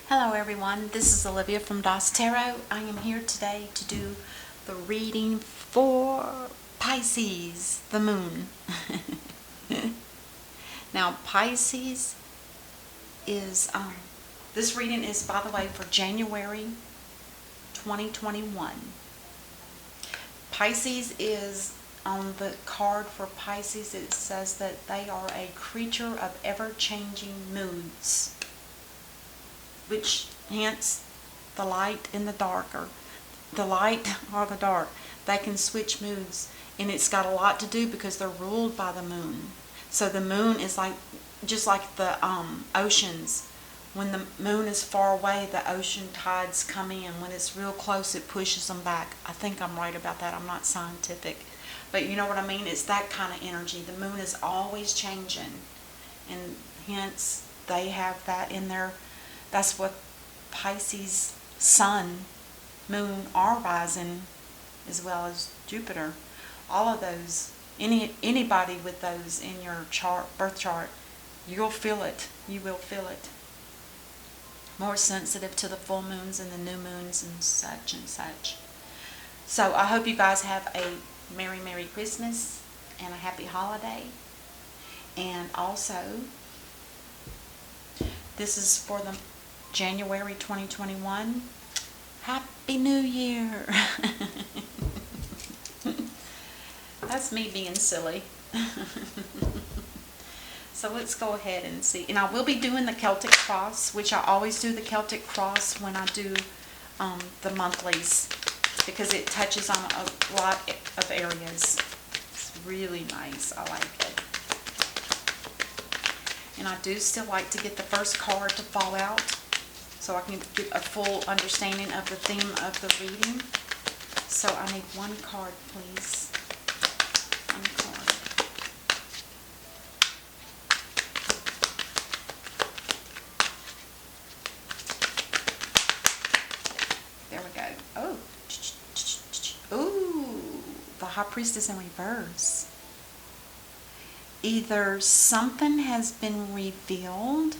Hello everyone, this is Olivia from Das Tarot. I am here today to do the reading for Pisces, the moon. Now Pisces is, this reading is, by the way, for January 2021. Pisces is, on the card for Pisces, it says that they are a creature of ever-changing moods, which hence the light and the dark, or the light or the dark. They can switch moods, and it's got a lot to do because they're ruled by the moon. So the moon is like, just like the oceans. When the moon is far away, the ocean tides come in. When it's real close, it pushes them back. I think I'm right about that. I'm not scientific, but you know what I mean. It's that kind of energy. The moon is always changing, and hence they have that in their. That's what Pisces sun, moon are rising, as well as Jupiter. All of those, anybody with those in your chart, birth chart, you'll feel it. You will feel it. More sensitive to the full moons and the new moons and such and such. So I hope you guys have a Merry Christmas and a happy holiday. And also, this is for the January 2021. Happy New Year. That's me being silly. So let's go ahead and see. And I will be doing the Celtic Cross, which I always do the Celtic Cross when I do the monthlies, because it touches on a lot of areas. It's really nice. I like it. And I do still like to get the first card to fall out, so I can get a full understanding of the theme of the reading. So I need one card, please. One card. There we go. Oh. Ooh. The High Priestess in reverse. Either something has been revealed,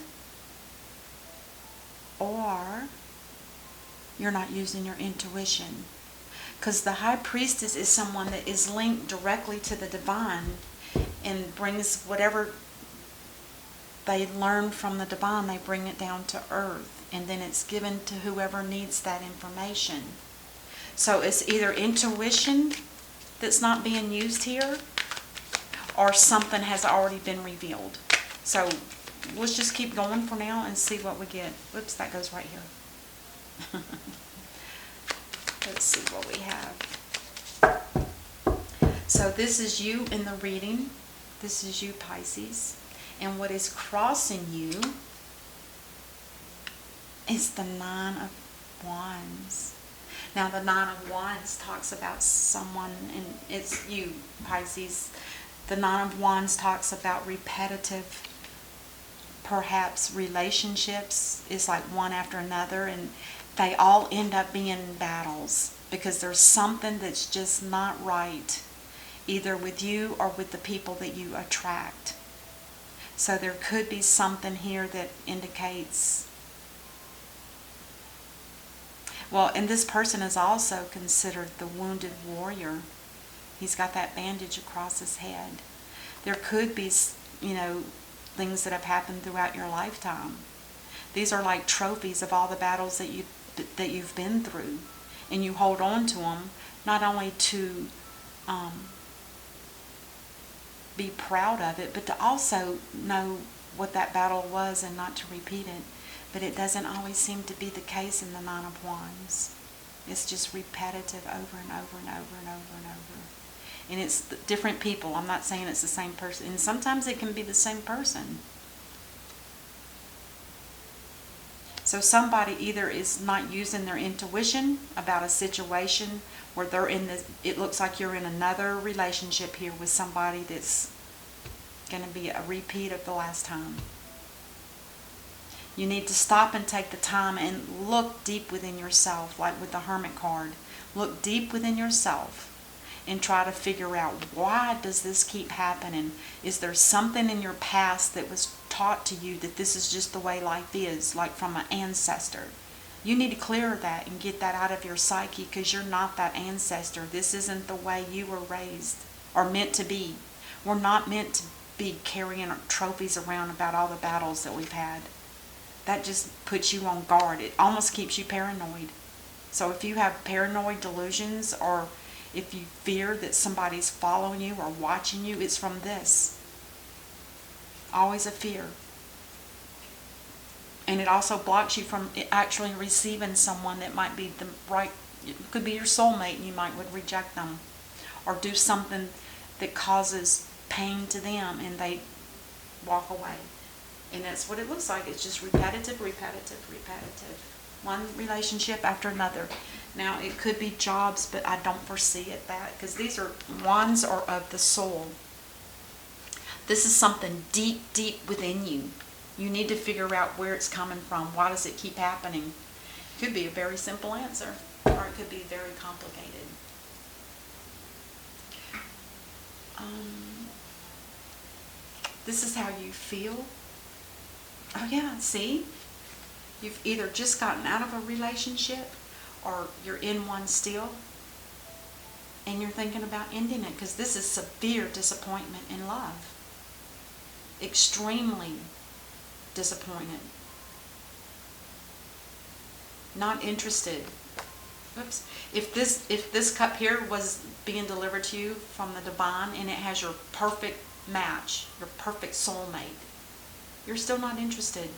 or you're not using your intuition. Because the High Priestess is someone that is linked directly to the divine and brings whatever they learn from the divine, they bring it down to earth, and then it's given to whoever needs that information. So it's either intuition that's not being used here, or something has already been revealed. So let's just keep going for now and see what we get. Whoops, that goes right here. Let's see what we have. So this is you in the reading. This is you, Pisces. And what is crossing you is the Nine of Wands. Now the Nine of Wands talks about someone, and it's you, Pisces. The Nine of Wands talks about repetitive, perhaps, relationships. It's like one after another, and they all end up being battles because there's something that's just not right, either with you or with the people that you attract. So there could be something here that indicates, well, and this person is also considered the wounded warrior. He's got that bandage across his head. There could be, things that have happened throughout your lifetime. These are like trophies of all the battles that you've been through, and you hold on to them, not only to be proud of it, but to also know what that battle was and not to repeat it. But it doesn't always seem to be the case in the Nine of Wands. It's just repetitive over and over and over and over and over. And it's different people. I'm not saying it's the same person. And sometimes it can be the same person. So somebody either is not using their intuition about a situation, where they're in this, it looks like you're in another relationship here with somebody that's going to be a repeat of the last time. You need to stop and take the time and look deep within yourself, like with the Hermit card. Look deep within yourself and try to figure out, why does this keep happening? Is there something in your past that was taught to you that this is just the way life is, like from an ancestor? You need to clear that and get that out of your psyche, because you're not that ancestor. This isn't the way you were raised or meant to be. We're not meant to be carrying trophies around about all the battles that we've had. That just puts you on guard. It almost keeps you paranoid. So if you have paranoid delusions, or if you fear that somebody's following you or watching you, it's from this. Always a fear. And it also blocks you from actually receiving someone that might be the right, it could be your soulmate, and you would reject them. Or do something that causes pain to them and they walk away. And that's what it looks like. It's just repetitive, repetitive, repetitive. One relationship after another. Now, it could be jobs, but I don't foresee it that, because these are wands are of the soul. This is something deep, deep within you. You need to figure out where it's coming from. Why does it keep happening? It could be a very simple answer, or it could be very complicated. This is how you feel. Oh yeah, see? You've either just gotten out of a relationship, or you're in one still, and you're thinking about ending it, because this is severe disappointment in love. Extremely disappointed. Not interested. Oops. If this cup here was being delivered to you from the divine, and it has your perfect match, your perfect soulmate, you're still not interested.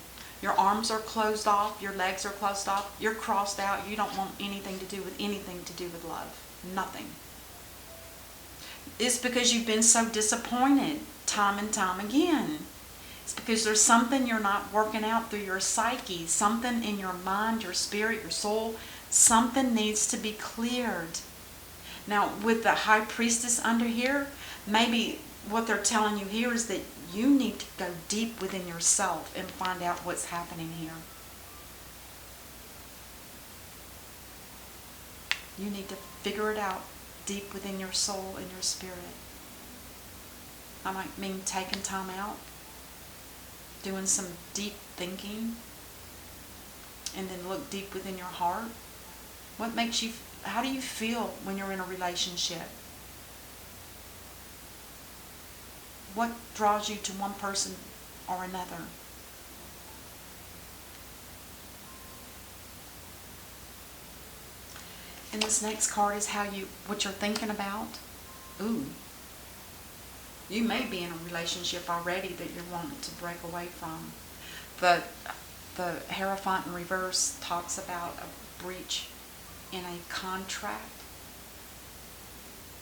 Your arms are closed off, your legs are closed off, you're crossed out, you don't want anything to do with love. Nothing. It's because you've been so disappointed time and time again. It's because there's something you're not working out through your psyche, something in your mind, your spirit, your soul. Something needs to be cleared. Now, with the High Priestess under here, maybe what they're telling you here is that you need to go deep within yourself and find out what's happening here. You need to figure it out deep within your soul and your spirit. I might mean taking time out, doing some deep thinking, and then look deep within your heart. What makes you, how do you feel when you're in a relationship? What draws you to one person or another? And this next card is what you're thinking about. Ooh. You may be in a relationship already that you're wanting to break away from. The Hierophant in reverse talks about a breach in a contract.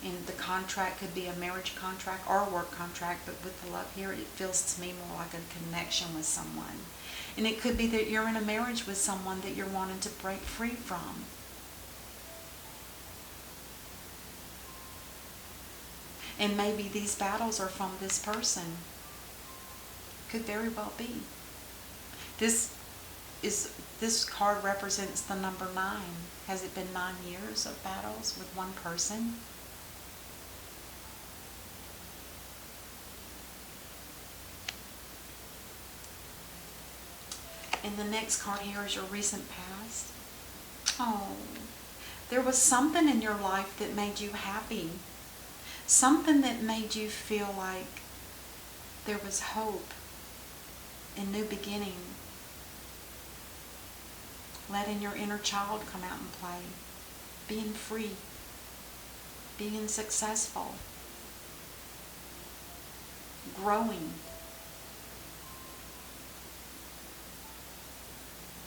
And the contract could be a marriage contract or a work contract, but with the love here, it feels to me more like a connection with someone. And it could be that you're in a marriage with someone that you're wanting to break free from. And maybe these battles are from this person. Could very well be. This card represents the number 9. Has it been 9 years of battles with one person? And the next card here is your recent past. Oh, there was something in your life that made you happy. Something that made you feel like there was hope and new beginning. Letting your inner child come out and play. Being free. Being successful. Growing.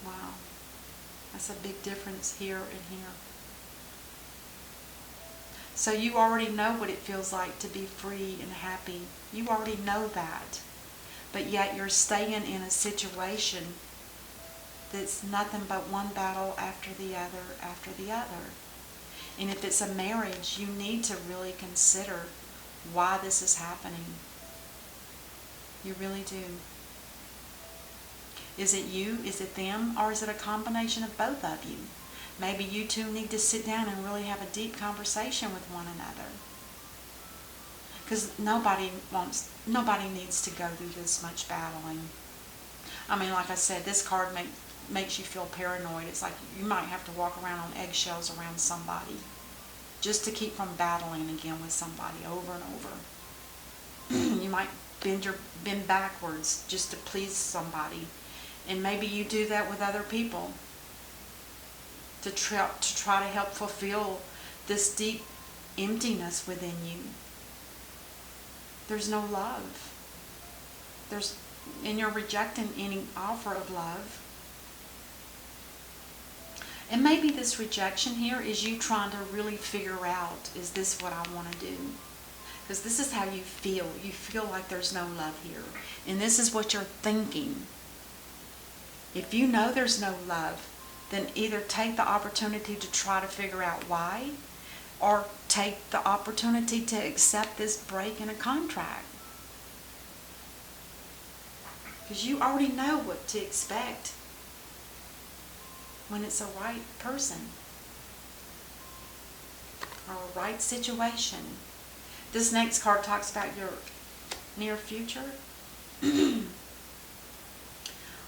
Wow. That's a big difference here and here. So you already know what it feels like to be free and happy. You already know that. But yet you're staying in a situation that's nothing but one battle after the other after the other. And if it's a marriage, you need to really consider why this is happening. You really do. Is it you? Is it them? Or is it a combination of both of you? Maybe you two need to sit down and really have a deep conversation with one another. Because nobody needs to go through this much battling. I mean, like I said, this card makes you feel paranoid. It's like you might have to walk around on eggshells around somebody just to keep from battling again with somebody over and over. You might bend backwards just to please somebody. And maybe you do that with other people to try to help fulfill this deep emptiness within you. There's no love. And you're rejecting any offer of love. And maybe this rejection here is you trying to really figure out, is this what I want to do? Because this is how you feel. You feel like there's no love here. And this is what you're thinking. If you know there's no love, then either take the opportunity to try to figure out why, or take the opportunity to accept this break in a contract. Because you already know what to expect when it's a right person or a right situation. This next card talks about your near future.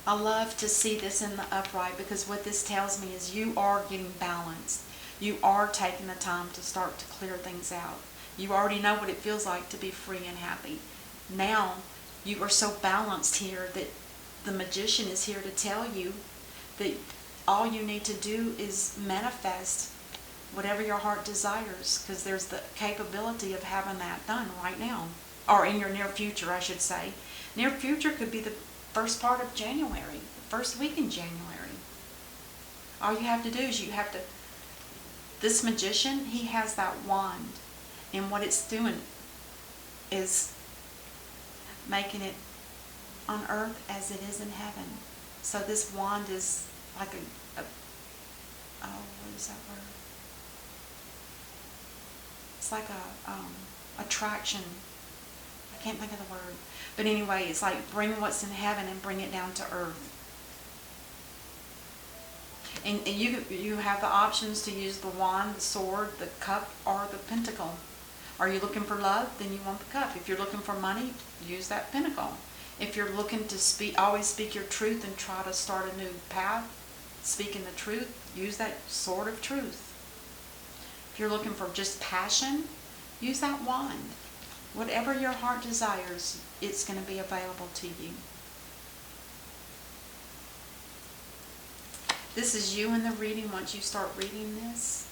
I love to see this in the upright, because what this tells me is you are getting balanced. You are taking the time to start to clear things out. You already know what it feels like to be free and happy. Now you are so balanced here that the magician is here to tell you that all you need to do is manifest whatever your heart desires, because there's the capability of having that done right now, or in your near future, I should say. Near future could be the first part of January, the first week in January. All you have to do is this magician, he has that wand, and what it's doing is making it on earth as it is in heaven. So this wand is like what is that word? It's like a attraction. I can't think of the word. But anyway, it's like bring what's in heaven and bring it down to earth. And you have the options to use the wand, the sword, the cup, or the pentacle. Are you looking for love? Then you want the cup. If you're looking for money, use that pentacle. If you're looking to always speak your truth and try to start a new path, speaking the truth, use that sword of truth. If you're looking for just passion, use that wand. Whatever your heart desires, it's going to be available to you. This is you in the reading. Once you start reading this,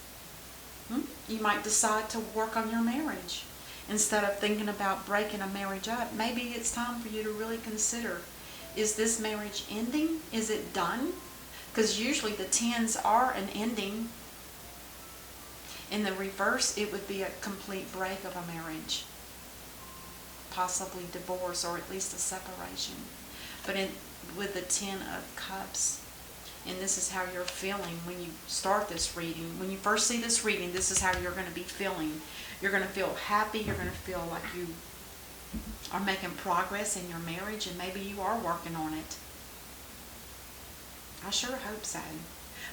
you might decide to work on your marriage. Instead of thinking about breaking a marriage up, maybe it's time for you to really consider, is this marriage ending? Is it done? Because usually the 10s are an ending. In the reverse, it would be a complete break of a marriage. Possibly divorce, or at least a separation. But with the 10 of Cups, and this is how you're feeling when you start this reading. When you first see this reading, this is how you're going to be feeling. You're going to feel happy. You're going to feel like you are making progress in your marriage, and maybe you are working on it. I sure hope so.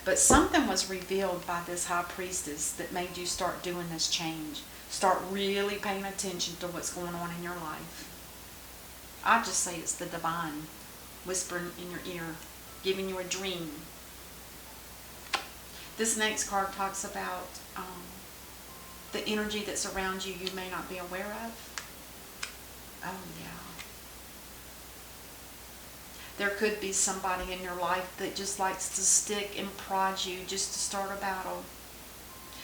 But something was revealed by this high priestess that made you start doing this change. Start really paying attention to what's going on in your life. I just say it's the divine whispering in your ear, giving you a dream. This next card talks about the energy that's around you may not be aware of. Oh yeah. There could be somebody in your life that just likes to stick and prod you just to start a battle.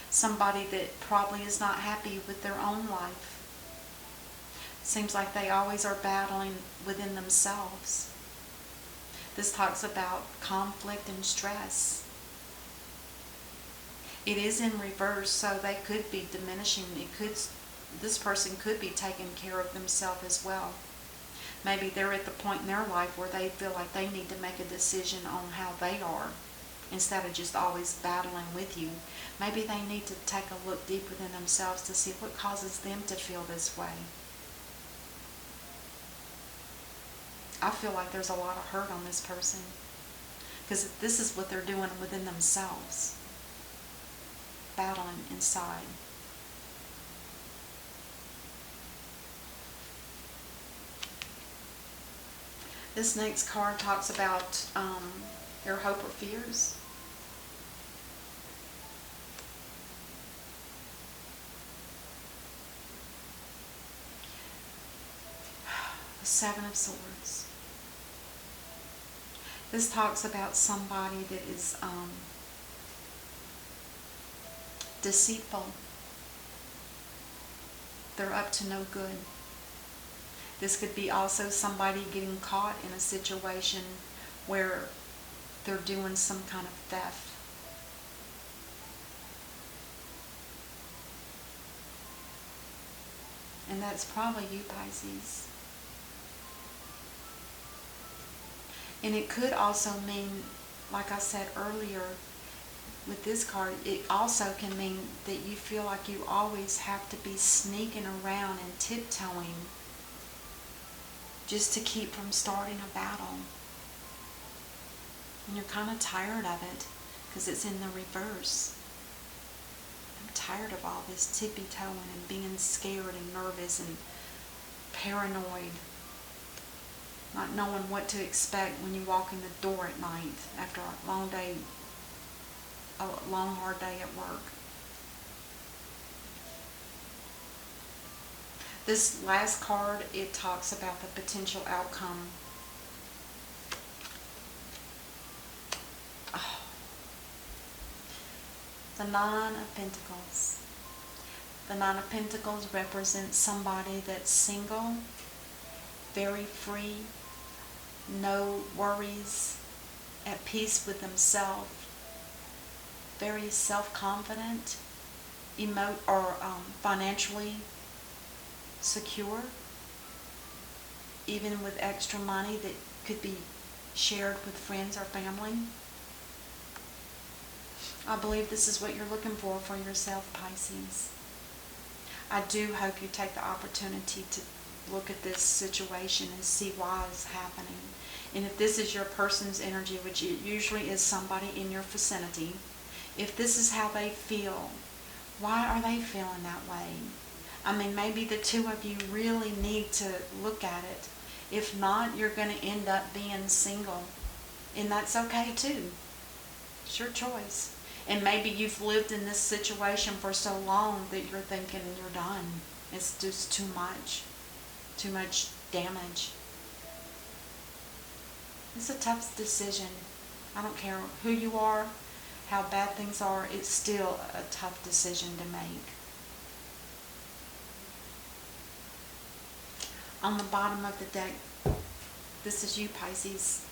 Somebody that probably is not happy with their own life. Seems like they always are battling within themselves. This talks about conflict and stress. It is in reverse, so they could be diminishing. This person could be taking care of themselves as well. Maybe they're at the point in their life where they feel like they need to make a decision on how they are instead of just always battling with you. Maybe they need to take a look deep within themselves to see what causes them to feel this way. I feel like there's a lot of hurt on this person because this is what they're doing within themselves, battling inside. This next card talks about your hope or fears. The Seven of Swords. This talks about somebody that is deceitful. They're up to no good. This could be also somebody getting caught in a situation where they're doing some kind of theft. And that's probably you, Pisces. And it could also mean, like I said earlier with this card, it also can mean that you feel like you always have to be sneaking around and tiptoeing just to keep from starting a battle. And you're kind of tired of it because it's in the reverse. I'm tired of all this tippy-toeing and being scared and nervous and paranoid. Not knowing what to expect when you walk in the door at night after a long day, a long hard day at work. This last card, it talks about the potential outcome. Oh. The Nine of Pentacles. The Nine of Pentacles represents somebody that's single, very free, no worries, at peace with themselves, very self-confident, financially secure, even with extra money that could be shared with friends or family. I believe this is what you're looking for yourself, Pisces. I do hope you take the opportunity to look at this situation and see why it's happening. And if this is your person's energy, which it usually is somebody in your vicinity, if this is how they feel, why are they feeling that way? I mean, maybe the two of you really need to look at it. If not, you're going to end up being single. And that's okay too. It's your choice. And maybe you've lived in this situation for so long that you're thinking you're done. It's just too much. Too much damage. It's a tough decision. I don't care who you are, how bad things are, it's still a tough decision to make. On the bottom of the deck, this is you, Pisces.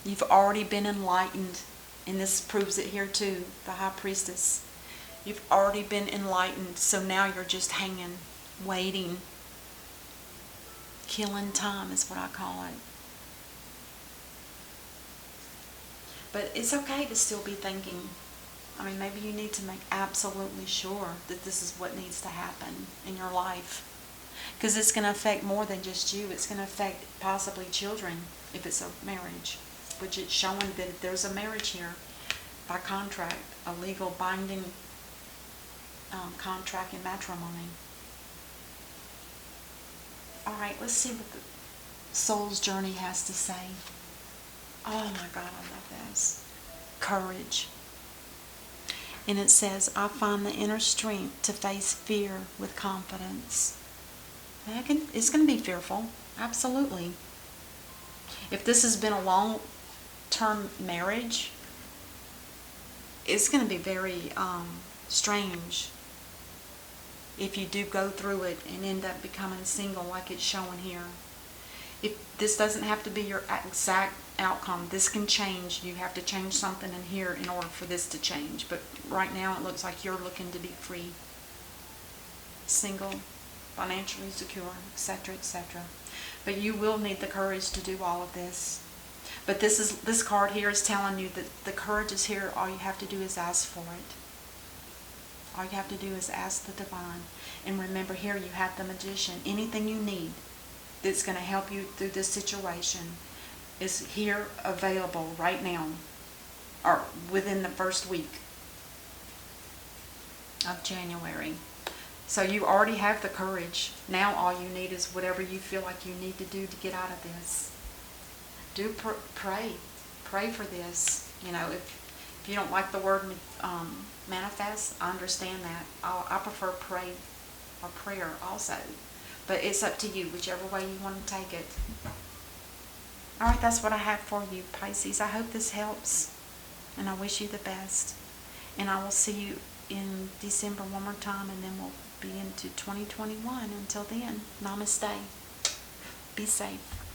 You've already been enlightened, and this proves it here too, the High Priestess. You've already been enlightened, so now you're just hanging, waiting. Killing time is what I call it. But it's okay to still be thinking. I mean, maybe you need to make absolutely sure that this is what needs to happen in your life. Because it's going to affect more than just you. It's going to affect possibly children if it's a marriage. Which it's showing that there's a marriage here by contract, a legal binding contract in matrimony. Alright, let's see what the soul's journey has to say. Oh my God, I love this. Courage. And it says, I find the inner strength to face fear with confidence. It's going to be fearful. Absolutely. If this has been a long-term marriage, it's going to be very strange if you do go through it and end up becoming single like it's showing here. If this doesn't have to be your exact outcome, this can change. You have to change something in here in order for this to change. But right now it looks like you're looking to be free, single, financially secure, etc., etc. But you will need the courage to do all of this. But this card here is telling you that the courage is here. All you have to do is ask for it. All you have to do is ask the divine. And remember, here you have the magician. Anything you need that's going to help you through this situation is here, available right now, or within the first week of January. So you already have the courage. Now all you need is whatever you feel like you need to do to get out of this. Pray. Pray for this. You know, if you don't like the word manifest, I understand that. I prefer pray or prayer also. But it's up to you, whichever way you want to take it. All right, that's what I have for you, Pisces. I hope this helps, and I wish you the best. And I will see you in December one more time, and then we'll be into 2021. Until then, namaste. Be safe.